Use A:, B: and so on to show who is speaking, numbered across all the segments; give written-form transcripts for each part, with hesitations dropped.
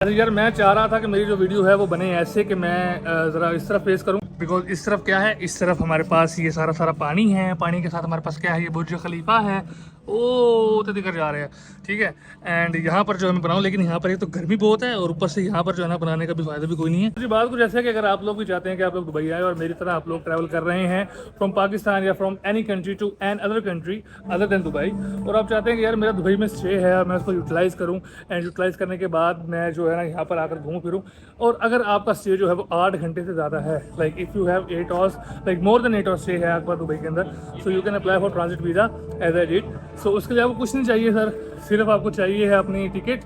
A: अरे यार मैं चाह रहा था कि मेरी जो वीडियो है वो बने ऐसे कि मैं ज़रा इस तरफ फेस करूं, बिकॉज इस तरफ क्या है, इस तरफ हमारे पास ये सारा सारा पानी है, पानी के साथ हमारे पास क्या है, ये बुर्ज खलीफा है। ओ तो दिखकर जा रहे हैं, ठीक है। एंड यहाँ पर जो है मैं बनाऊँ, लेकिन यहाँ पर एक तो गर्मी बहुत है और ऊपर से यहाँ पर जो है ना बनाने का भी फायदा भी कोई नहीं है। मुझे बात कुछ ऐसा है कि अगर आप लोग भी चाहते हैं कि आप लोग दुबई आए और मेरी तरह आप लोग ट्रैवल कर रहे हैं फ्रॉम पाकिस्तान या from any country to another country other than Dubai, और आप चाहते हैं कि यार मेरा दुबई में स्टे है और मैं उसको यूटिलाइज़ करूँ, एंड यूटिलाइज़ करने के बाद मैं जो है ना यहाँ पर आकर घूमूँ फिरूँ, और अगर आपका स्टे जो है वो 8 घंटे से ज़्यादा है, like if you have 8 hours, like more than 8 hours stay है आपका दुबई के अंदर, so you can apply for transit visa as I did. सो उसके लिए आपको कुछ नहीं चाहिए सर, सिर्फ आपको चाहिए है अपनी टिकट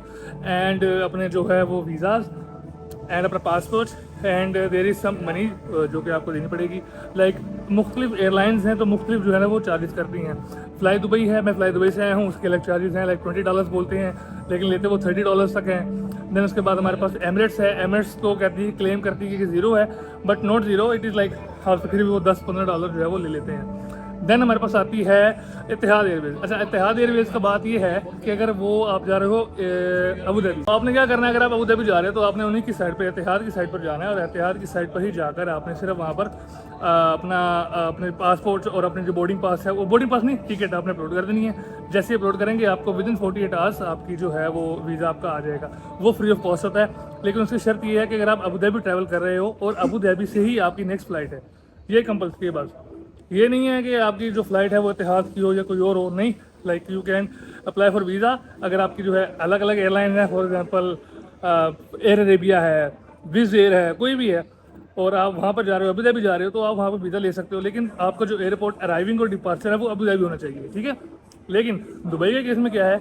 A: एंड अपने जो है वो वीज़ाज़ एंड अपना passport, and there is some money जो कि आपको देनी पड़ेगी। लाइक मुख्तलिफ एयरलाइंस हैं तो मुख्तलिफ जो है ना वो चार्जेस करती हैं। फ़्लाई दुबई है, मैं फ़्लाई दुबई से आया हूँ, उसके अलग चार्जेस हैं, लाइक $20 बोलते हैं, लेकिन लेते वो $30 तक हैं। देन उसके बाद हमारे पास एमिरेट्स है, एमिरेट्स तो कहती है, क्लेम करती है कि ज़ीरो है, but not zero, it is like हाँ, फिर भी वो $10-15 जो है वो ले लेते हैं। देन हमारे पास आती है इतिहाद एयरवेज़। अच्छा, इतिहाद एयरवेज़ का बात ये है कि अगर वो आप जा रहे हो अबू धाबी, तो आपने क्या करना है, अगर आप अबू धाबी जा रहे हो तो आपने उन्हीं की साइड पर, इतिहाद की साइड पर जाना है, और इतिहाद की साइड पर ही जाकर आपने सिर्फ वहाँ पर अपने पासपोर्ट और अपने जो बोर्डिंग पास है, वो बोर्डिंग पास नहीं, टिकट आपने अपलोड कर देनी है। जैसे अपलोड करेंगे आपको विदिन 48 आवर्स आपकी जो है वो वीज़ा आपका आ जाएगा। वो फ्री ऑफ कॉस्ट होता है, लेकिन उसकी शर्त ये है कि अगर आप अबू धाबी ट्रैवल कर रहे हो और अबू धाबी से ही आपकी नेक्स्ट फ़्लाइट है, ये कंपल्सरी है बस। ये नहीं है कि आपकी जो फ्लाइट है वो इतिहाद की हो या कोई और हो, नहीं। Like you can apply for visa, अगर आपकी जो है अलग अलग एयरलाइन है, फॉर एग्जांपल एयर अरेबिया है, विज़ एयर है, कोई भी है, और आप वहाँ पर जा रहे हो, अबू धाबी जा रहे हो, तो आप वहाँ पर वीज़ा ले सकते हो, लेकिन आपका जो एयरपोर्ट अराइविंग और डिपार्चर है वो अबू धाबी होना चाहिए, ठीक है। लेकिन दुबई के केस में क्या है,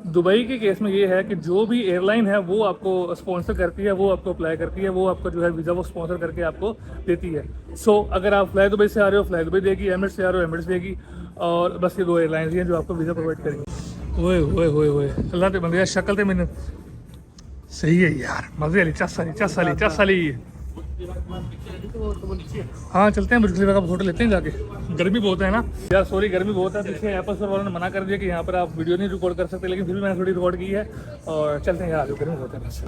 A: दुबई के केस में ये है कि जो भी एयरलाइन है वो आपको स्पॉन्सर करती है, वो आपको अप्लाई करती है, वो आपका जो है वीज़ा वो स्पॉन्सर करके आपको देती है। सो अगर आप फ्लाई दुबई से आ रहे हो, फ्लाई दुबई देगी, एमिरेट्स से आ रहे हो, एमिरेट्स देगी, और बस ये 2 एयरलाइंस हैं जो आपको वीज़ा प्रोवाइड करेंगी। ओए ओए ओए ओए, अल्लाह ते बंदे शक्ल ते मैंने सही है यार, मज़े वाली चस वाली चस वाली चस वाली। हाँ चलते हैं, बुर्ज खलीफा का फोटो लेते हैं जाके। गर्मी बहुत है ना यार, सॉरी गर्मी बहुत है, पीछे एप्पल स्टोर वालों ने मना कर दिया कि यहाँ पर आप वीडियो नहीं रिकॉर्ड कर सकते, लेकिन फिर भी मैंने थोड़ी रिकॉर्ड की है, और चलते हैं यार, गर्मी बहुत है बस।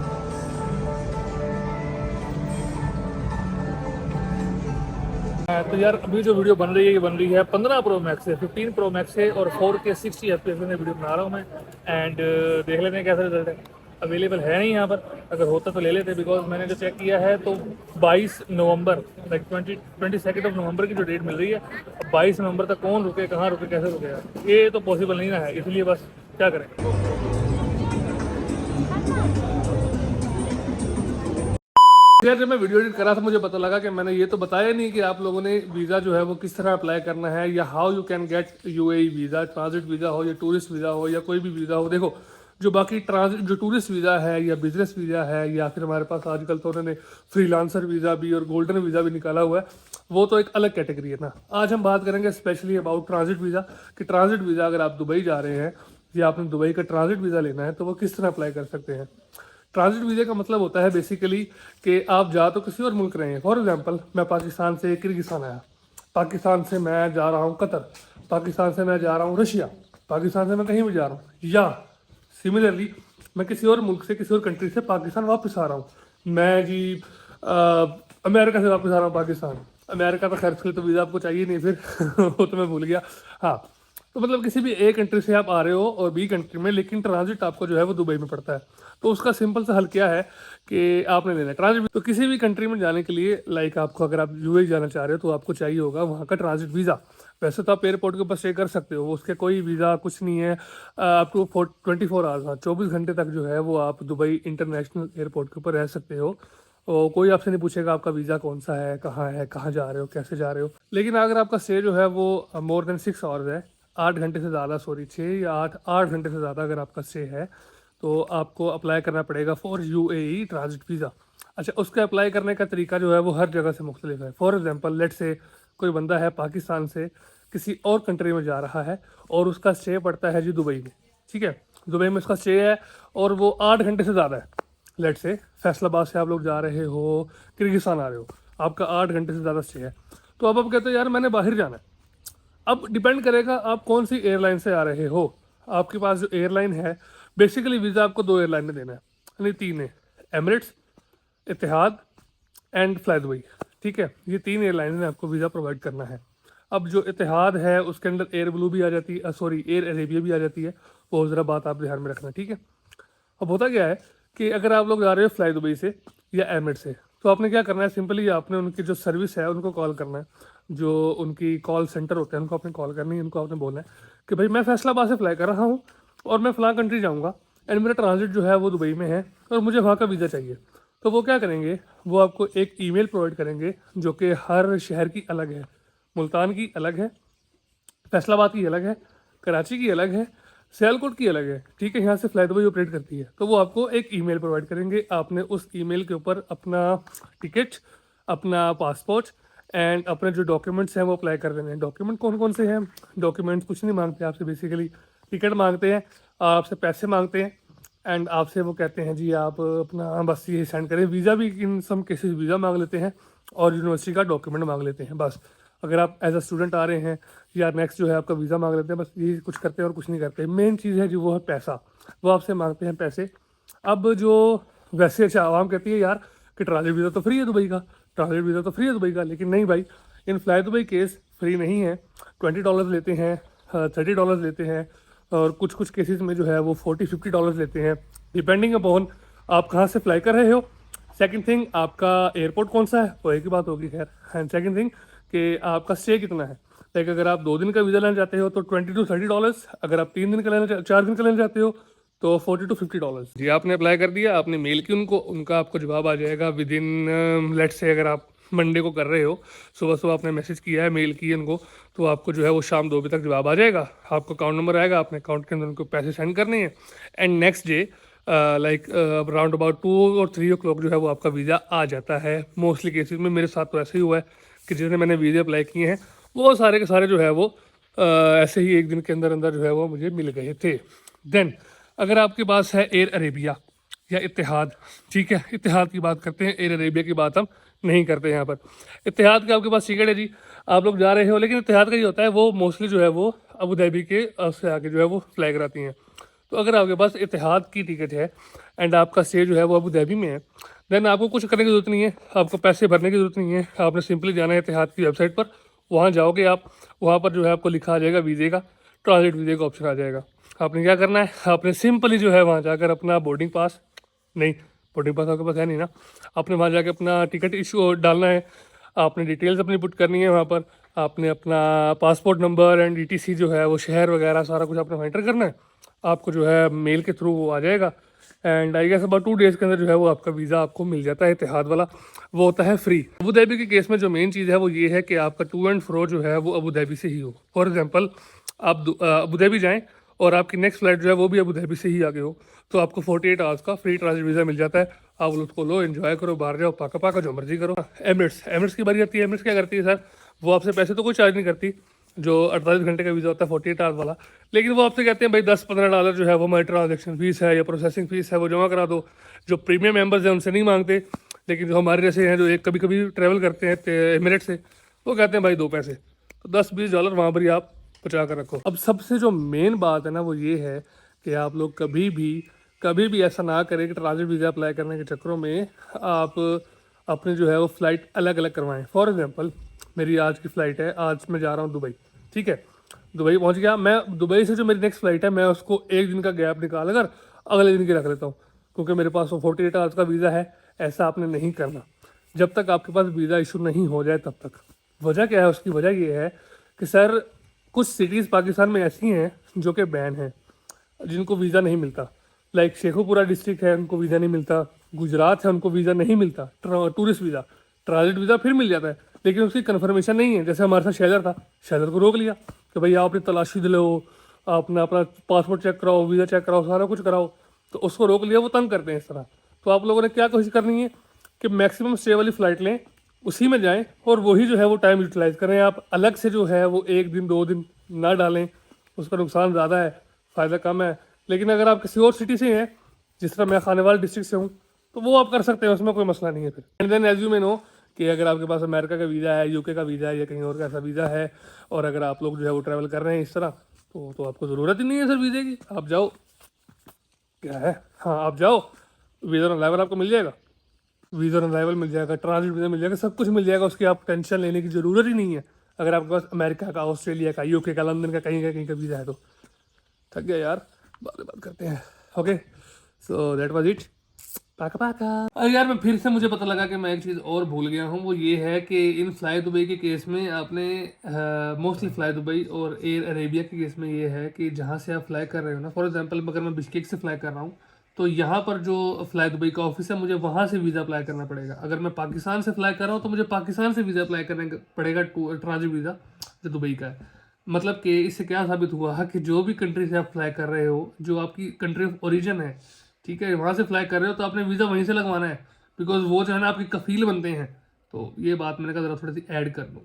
A: तो यार अभी जो वीडियो बन रही है, ये बन रही है 15 प्रो मैक्स से, 15 प्रो मैक्स से, और 4K 60 FPS में वीडियो बना रहा हूँ मैं। एंड देख लेते हैं कैसा रिजल्ट है। अवेलेबल है नहीं यहाँ पर, अगर होता तो ले लेते, बिकॉज मैंने जो चेक किया है तो 22 नवंबर, लाइक 22 नवंबर की जो डेट मिल रही है, 22 नवंबर तक कौन रुके, कहाँ रुके, कैसे रुके यार, ये तो पॉसिबल नहीं ना है, इसलिए बस क्या करें। यार जब मैं वीडियो एडिट कर रहा था मुझे पता लगा कि मैंने ये तो बताया नहीं कि आप लोगों ने वीज़ा जो है वो किस तरह अप्लाई करना है, या how you can get UAE visa, transit visa हो या टूरिस्ट वीज़ा हो या कोई भी वीज़ा हो। देखो, जो बाकी ट्रांजिट जो टूरिस्ट वीज़ा है या बिजनेस वीज़ा है, या फिर हमारे पास आजकल तो उन्होंने फ्रीलांसर वीज़ा भी और गोल्डन वीज़ा भी निकाला हुआ है, वो तो एक अलग कैटेगरी है ना। आज हम बात करेंगे स्पेशली अबाउट ट्रांजिट वीज़ा, कि ट्रांजिट वीज़ा अगर आप दुबई जा रहे हैं या आपने दुबई का ट्रांजिट वीज़ा लेना है तो वो किस तरह अप्लाई कर सकते हैं। ट्रांजिट वीज़ा का मतलब होता है बेसिकली कि आप जा तो किसी और मुल्क रहे हैं। फॉर एग्जांपल मैं पाकिस्तान से किर्गिस्तान आया, पाकिस्तान से मैं जा रहा हूँ कतर, पाकिस्तान से मैं जा रहा हूँ रशिया, पाकिस्तान से मैं कहीं भी जा रहा हूँ, या सिमिलरली मैं किसी और मुल्क से, किसी और कंट्री से पाकिस्तान वापस आ रहा हूँ। मैं जी अमेरिका से वापस आ रहा हूँ पाकिस्तान, अमेरिका तो खैर के लिए तो वीज़ा आपको चाहिए नहीं फिर वो तो मैं भूल गया। हाँ, तो मतलब किसी भी ए कंट्री से आप आ रहे हो और बी कंट्री में, लेकिन ट्रांजिट आपको जो है वो दुबई में पड़ता है, तो उसका सिंपल सा हल क्या है कि आपने लेना है ट्रांजिट। तो किसी भी कंट्री में जाने के लिए, लाइक आपको अगर आप यूएई जाना चाह रहे हो तो आपको चाहिए होगा वहाँ का ट्रांजिट वीज़ा। वैसे तो आप एयरपोर्ट के ऊपर स्टे कर सकते हो, उसके कोई वीज़ा कुछ नहीं है, आपको 24 आवर्स, 24 घंटे तक जो है वो आप दुबई इंटरनेशनल एयरपोर्ट के ऊपर रह सकते हो, और कोई आपसे नहीं पूछेगा आपका वीज़ा कौन सा है, कहाँ जा रहे हो, कैसे जा रहे हो। लेकिन अगर आपका स्टे जो है वो मोर देन 6 आवर्स है, 8 घंटे से ज़्यादा, सॉरी 6 या 8 घंटे से ज़्यादा अगर आपका स्टे है, तो आपको अप्लाई करना पड़ेगा फॉर यूएई ट्रांजिट वीज़ा। अच्छा, उसके अप्लाई करने का तरीका जो है वो हर जगह से मुख्तलिफ है। फॉर एग्जांपल लेट से कोई बंदा है पाकिस्तान से किसी और कंट्री में जा रहा है और उसका स्टे पड़ता है जी दुबई में, ठीक है, दुबई में उसका स्टे है और वो 8 घंटे से ज़्यादा है। लेट से फैसलाबाद से आप लोग जा रहे हो, किर्गिस्तान आ रहे हो, आपका 8 घंटे से ज़्यादा स्टे है, तो अब आप कहते हो यार मैंने बाहर जाना है। अब डिपेंड करेगा आप कौन सी एयरलाइन से आ रहे हो। आपके पास जो एयरलाइन है, बेसिकली वीज़ा आपको 2 एयरलाइन में देना है, नहीं 3 है, Emirates, Etihad and Fly Dubai. ठीक है, ये 3 एयरलाइन ने आपको वीज़ा प्रोवाइड करना है। अब जो इतिहाद है उसके अंदर एयर ब्लू भी आ जाती है, सॉरी एयर अरेबिया भी आ जाती है, वो ज़रा बात आप ध्यान में रखना। ठीक है, अब होता क्या है कि अगर आप लोग जा रहे हो फ्लाई दुबई से या एमिरेट्स से, तो आपने क्या करना है, सिंपली आपने उनकी जो सर्विस है उनको कॉल करना है, जो उनकी कॉल सेंटर होते हैं उनको आपने कॉल करनी है, उनको आपने बोलना है कि भाई मैं फैसलाबाद से फ्लाई कर रहा हूँ और मैं फ़लाँ कंट्री जाऊँगा एंड मेरा ट्रांजिट जो है वो दुबई में है और मुझे वहाँ का वीज़ा चाहिए। तो वो क्या करेंगे, वो आपको एक ईमेल प्रोवाइड करेंगे जो कि हर शहर की अलग है। मुल्तान की अलग है, फैसलाबाद की अलग है, कराची की अलग है, सियालकोट की अलग है। ठीक है, यहाँ से फ्लाई दुबई ऑपरेट करती है। तो वो आपको एक ईमेल प्रोवाइड करेंगे, आपने उस ईमेल के ऊपर अपना टिकट, अपना पासपोर्ट एंड अपने जो डॉक्यूमेंट्स हैं वो अप्लाई कर देने हैं। डॉक्यूमेंट कौन कौन से हैं? डॉक्यूमेंट्स कुछ नहीं मांगते आपसे, बेसिकली टिकट मांगते हैं, आपसे पैसे मांगते हैं एंड आपसे वो कहते हैं जी आप अपना बस ये सेंड करें। वीज़ा भी इन सम केसेस वीज़ा मांग लेते हैं और यूनिवर्सिटी का डॉक्यूमेंट मांग लेते हैं बस। अगर आप एज अ स्टूडेंट आ रहे हैं या नेक्स्ट जो है आपका वीज़ा मांग लेते हैं, बस यही कुछ करते हैं और कुछ नहीं करते। मेन चीज़ है जो वो है पैसा, वो आपसे मांगते हैं पैसे। अब जो वैसे अच्छा आवाम कहती है यार कि ट्रांजिट वीज़ा तो फ्री है दुबई का, ट्रांजिट वीज़ा तो फ्री है दुबई का, लेकिन नहीं भाई, इन फ्लाई दुबई केस फ्री नहीं है। $20 लेते हैं, $30 लेते हैं और कुछ कुछ केसेस में जो है वो $40-50 लेते हैं, डिपेंडिंग अपॉन आप कहाँ से फ्लाई कर रहे हो। सेकंड थिंग, आपका एयरपोर्ट कौन सा है वो एक ही बात होगी खैर। एंड सेकंड थिंग कि आपका स्टे कितना है। लाइक अगर आप 2 दिन का वीज़ा लेना चाहते हो तो $20-30, अगर आप 3 दिन का लेना 4 दिन का लेना चाहते हो तो $40-50। जी आपने अप्लाई कर दिया, आपने मेल की उनको, उनका आपको जवाब आ जाएगा विद इन लेट से अगर आप मंडे को कर रहे हो, सुबह सुबह आपने मैसेज किया है, मेल की उनको, तो आपको जो है वो शाम 2 बजे तक जवाब आ जाएगा। आपको अकाउंट नंबर आएगा, आपने अकाउंट के अंदर उनको पैसे सेंड करने हैं and next day like around about 2 और 3 ओ क्लॉक जो है वो आपका वीज़ा आ जाता है। मोस्टली केसेस में मेरे साथ तो ऐसे ही हुआ है कि जिन्हें मैंने वीज़े अप्लाई किए हैं वो सारे के सारे जो है वो ऐसे ही एक दिन के अंदर अंदर जो है वो मुझे मिल गए थे। देन अगर आपके पास है एयर अरेबिया या इतिहाद, ठीक है, इतिहाद की बात करते हैं, एयर अरेबिया की बात हम नहीं करते यहाँ पर। इतिहाद का आपके पास टिकट है जी, आप लोग जा रहे हो, लेकिन इतिहाद का ये होता है वो मोस्टली जो है वो अबू धाबी के से आके जो है वो फ्लाई कराती हैं। तो अगर आपके पास इतिहाद की टिकट है एंड आपका स्टे जो है वो अबू धाबी में है, देन आपको कुछ करने की ज़रूरत नहीं है, आपको पैसे भरने की ज़रूरत नहीं है। आपने सिंपली जाना है इतिहाद की वेबसाइट पर, वहाँ जाओगे आप, वहाँ पर जो है आपको लिखा आ जाएगा वीज़े का, ट्रांजिट वीज़े का ऑप्शन आ जाएगा। आपने क्या करना है, आपने सिंपली जो है वहाँ जाकर अपना बोर्डिंग पास, नहीं बोर्डिंग पास आपके पास है नहीं ना, आपने वहाँ जाकर अपना टिकट इशू डालना है, आपने डिटेल्स अपनी पुट करनी है वहाँ पर, आपने अपना पासपोर्ट नंबर एंड ETC जो है वो शहर वगैरह सारा कुछ आपने एंटर करना है। आपको जो है मेल के थ्रू वो आ जाएगा and I guess about 2 days के अंदर जो है वो आपका वीज़ा आपको मिल जाता है। इतिहाद वाला वो होता है फ्री। अबू धाबी के केस में जो मेन चीज़ है वो ये है कि आपका टू एंड फ्रो जो है वो अबू धाबी से ही हो। फॉर एग्जांपल आप अबू धाबी जाएं और आपकी नेक्स्ट फ्लाइट जो है वो भी अबू धाबी से ही आगे हो, तो आपको 48 आवर्स का फ्री ट्रांजिट वीज़ा मिल जाता है। आप उसको लो, एंजॉय करो, बाहर जाओ, पाका पाका जो मर्जी करो। एमिरेट्स की बारी आती है। एमिरेट्स क्या करती है सर, वो आपसे पैसे तो कोई चार्ज नहीं करती, जो 48 घंटे का वीज़ा होता है 48 आवर्स वाला, लेकिन वो आपसे कहते हैं भाई $10-15 जो है वो हमारी ट्रांजेक्शन फीस है या प्रोसेसिंग फीस है वो जमा करा दो। जो प्रीमियम मेंबर्स हैं उनसे नहीं मांगते, लेकिन जो हमारे जैसे हैं जो एक कभी कभी ट्रैवल करते हैं एमिरेट्स से, वो कहते हैं भाई दो पैसे, तो $10-20 वहाँ पर ही आप बचा कर रखो। अब सबसे जो मेन बात है ना वो ये है कि आप लोग कभी भी ऐसा ना करें कि ट्रांजिट वीज़ा अप्लाई करने के चक्करों में आप अपने जो है वो फ़्लाइट अलग अलग करवाएं। फॉर एग्जांपल मेरी आज की फ़्लाइट है, आज मैं जा रहा हूँ दुबई, ठीक है, दुबई पहुँच गया मैं, दुबई से जो मेरी नेक्स्ट फ़्लाइट है मैं उसको एक दिन का गैप निकाल कर अगले दिन की रख लेता हूँ, क्योंकि मेरे पास वो 48 आवर्स का वीज़ा है। ऐसा आपने नहीं करना जब तक आपके पास वीज़ा इशू नहीं हो जाए तब तक। वजह क्या है, उसकी वजह ये है कि सर कुछ सिटीज़ पाकिस्तान में ऐसी हैं जो कि बैन हैं, जिनको वीज़ा नहीं मिलता। लाइक शेखोपुरा डिस्ट्रिक्ट है, उनको वीज़ा नहीं मिलता। गुजरात है, उनको वीज़ा नहीं मिलता, टूरिस्ट वीज़ा। ट्रांजिट वीज़ा फिर मिल जाता है, लेकिन उसकी कन्फर्मेशन नहीं है। जैसे हमारे साथ शैलर था, शैलर को रोक लिया कि भाई आप अपनी तलाशी लो, अपना अपना पासपोर्ट चेक कराओ, वीज़ा चेक कराओ, सारा कुछ कराओ, तो उसको रोक लिया। वो तंग करते हैं इस तरह। तो आप लोगों ने क्या कोशिश करनी है कि मैक्सिमम स्टे वाली फ़्लाइट लें, उसी में जाएं और वही जो है वो टाइम यूटिलाइज़ करें। आप अलग से जो है वो 1 दिन 2 दिन ना डालें, उसका नुकसान ज़्यादा है, फ़ायदा कम है। लेकिन अगर आप किसी और सिटी से हैं, जिस तरह मैं खानेवाल डिस्ट्रिक्ट से हूँ, तो वो आप कर सकते हैं, उसमें कोई मसला नहीं है फिर। And then as you may know कि अगर आपके पास अमेरिका का वीज़ा है, UK का वीज़ा है या कहीं और का ऐसा वीज़ा है, और अगर आप लोग जो है वो ट्रैवल कर रहे हैं इस तरह, तो आपको ज़रूरत ही नहीं है सर वीज़े की। आप जाओ, क्या है, हाँ आप जाओ, वीज़ा ऑन अराइवल आपको मिल जाएगा, वीज़ा ऑन अराइवल मिल जाएगा, ट्रांजिट वीज़ा मिल जाएगा, सब कुछ मिल जाएगा, उसकी आप टेंशन लेने की ज़रूरत ही नहीं है। अगर आपके पास अमेरिका का, ऑस्ट्रेलिया का, यूके का, लंदन का, कहीं का वीज़ा है तो। थक गया यार, बात करते हैं। Okay, so that was it. पाका पाका। अरे यार, मैं फिर से मुझे पता लगा कि मैं एक चीज़ और भूल गया हूँ, वो ये है कि इन फ्लाई दुबई के केस में आपने मोस्टली फ्लाई दुबई और एयर अरेबिया के केस में ये है कि जहाँ से आप फ्लाई कर रहे हो ना, फॉर एग्जांपल अगर मैं बिश्केक से फ्लाई कर रहा हूँ तो यहाँ पर जो फ्लाई दुबई का ऑफिस है मुझे वहाँ से वीज़ा अप्लाई करना पड़ेगा। अगर मैं पाकिस्तान से फ्लाई कर रहा हूँ तो मुझे पाकिस्तान से वीज़ा अप्लाई करना पड़ेगा, ट्रांजिट वीज़ा जो दुबई का है। मतलब कि इससे क्या साबित हुआ कि जो भी कंट्री से आप फ्लाई कर रहे हो, जो आपकी कंट्री ऑफ ओरिजिन है, ठीक है, वहाँ से फ्लाई कर रहे हो तो आपने वीज़ा वहीं से लगवाना है, बिकॉज वो जो है ना आपके कफील बनते हैं। तो ये बात मैंने कहा ज़रा थोड़ी सी ऐड कर लूँ।